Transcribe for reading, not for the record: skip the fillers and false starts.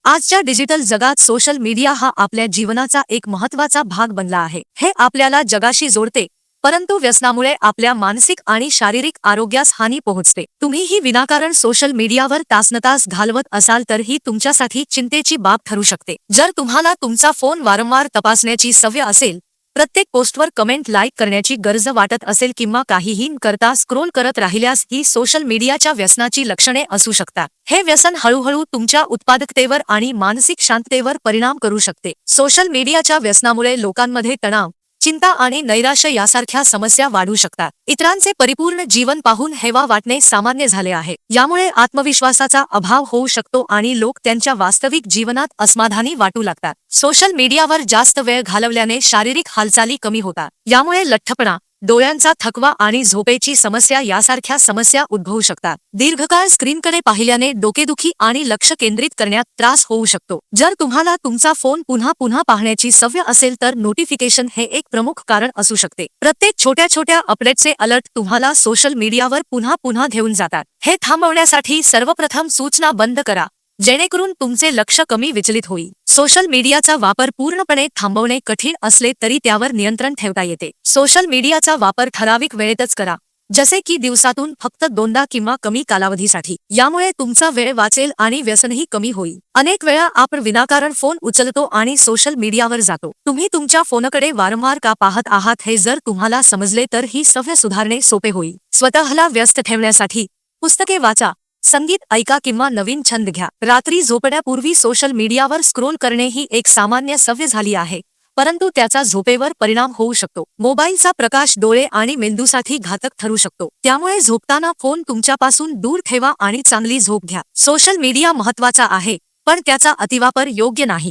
आजच्या डिजिटल जगात social media हा आपल्या जीवनाचा एक महत्त्वाचा भाग बनला आहे। हे आपल्याला जगाशी जोडते, परंतु व्यसनामुळे आपल्या मानसिक आणि शारीरिक आरोग्यास हानी पोहोचते। तुम्हीही विनाकारण सोशल मीडियावर तासनतास घालवत असाल तर ही तुमच्यासाठी चिंतेची बाब ठरू शकते। जर तुम्हाला तुमचा फोन वारंवार तपासण्याची सवय असेल, प्रत्येक पोस्टवर कमेंट लाईक करण्याची गरज वाटत असेल किंवा काहीही न करता स्क्रोल करत राहिल्यास ही सोशल मीडियाच्या व्यसनाची लक्षणे असू शकतात। हे व्यसन हळूहळू तुमच्या उत्पादकतेवर आणि मानसिक शांततेवर परिणाम करू शकते। सोशल मीडियाच्या व्यसनामुळे लोकांमध्ये तणाव, चिंता आणि नैराश्य यासारख्या समस्या वाढू शकतात। इतरांचे परिपूर्ण जीवन पाहून हेवा वाटणे सामान्य झाले आहे। यामुळे आत्मविश्वासाचा अभाव होऊ शकतो आणि लोक त्यांच्या वास्तविक जीवनात असमाधानी वाटू लागतात। सोशल मीडियावर जास्त वेळ घालवल्याने शारीरिक हालचाली कमी होतात। यामुळे लठ्ठपणा, डोळ्यांचा थकवा आणि झोपेची समस्या यासारख्या समस्या उद्भवू शकतात। दीर्घकाळ स्क्रीनकडे पाहिल्याने डोकेदुखी आणि लक्ष केंद्रित करण्यात त्रास होऊ शकतो। जर तुम्हाला तुमचा फोन पुन्हा पुन्हा पाहण्याची सवय असेल तर नोटिफिकेशन हे एक प्रमुख कारण असू शकते। प्रत्येक छोट्या छोट्या अपडेटचे अलर्ट तुम्हाला सोशल मीडियावर पुन्हा पुन्हा घेऊन जातात। हे थांबवण्यासाठी सर्वप्रथम सूचना बंद करा, जेणेकरून तुमचे लक्ष कमी विचलित होईल। सोशल मीडियाचा वापर पूर्णपणे थांबवणे कठीण असले तरी त्यावर नियंत्रण ठेवता येते। सोशल मीडियाचा वापर ठराविक वेळेतच करा, जसे की दिवसातून फक्त 2दा किंवा कमी कालावधीसाठी। यामुळे तुमचा वेळ वाचेल आणि व्यसनही कमी होईल। अनेक वेळा आपण विनाकारण फोन उचलतो आणि सोशल मीडियावर जातो। तुम्ही तुमच्या फोनकडे वारंवार का पाहत आहात हे जर तुम्हाला समजले तर ही सवय सुधारणे सोपे होईल। स्वतःला व्यस्त ठेवण्यासाठी पुस्तके वाचा, संगीत ऐका किंवा नवीन छंद घ्या। रात्री झोपण्यापूर्वी सोशल मीडियावर स्क्रोल करणे ही एक सामान्य सवय झाली आहे, परंतु त्याचा झोपेवर परिणाम होऊ शकतो। मोबाईलचा प्रकाश डोळे आणि मेंदूसाठी घातक ठरू शकतो, त्यामुळे झोपताना फोन तुमच्यापासून दूर ठेवा आणि चांगली झोप घ्या। सोशल मीडिया महत्त्वाचा आहे, पण त्याचा अतिवापर योग्य नाही।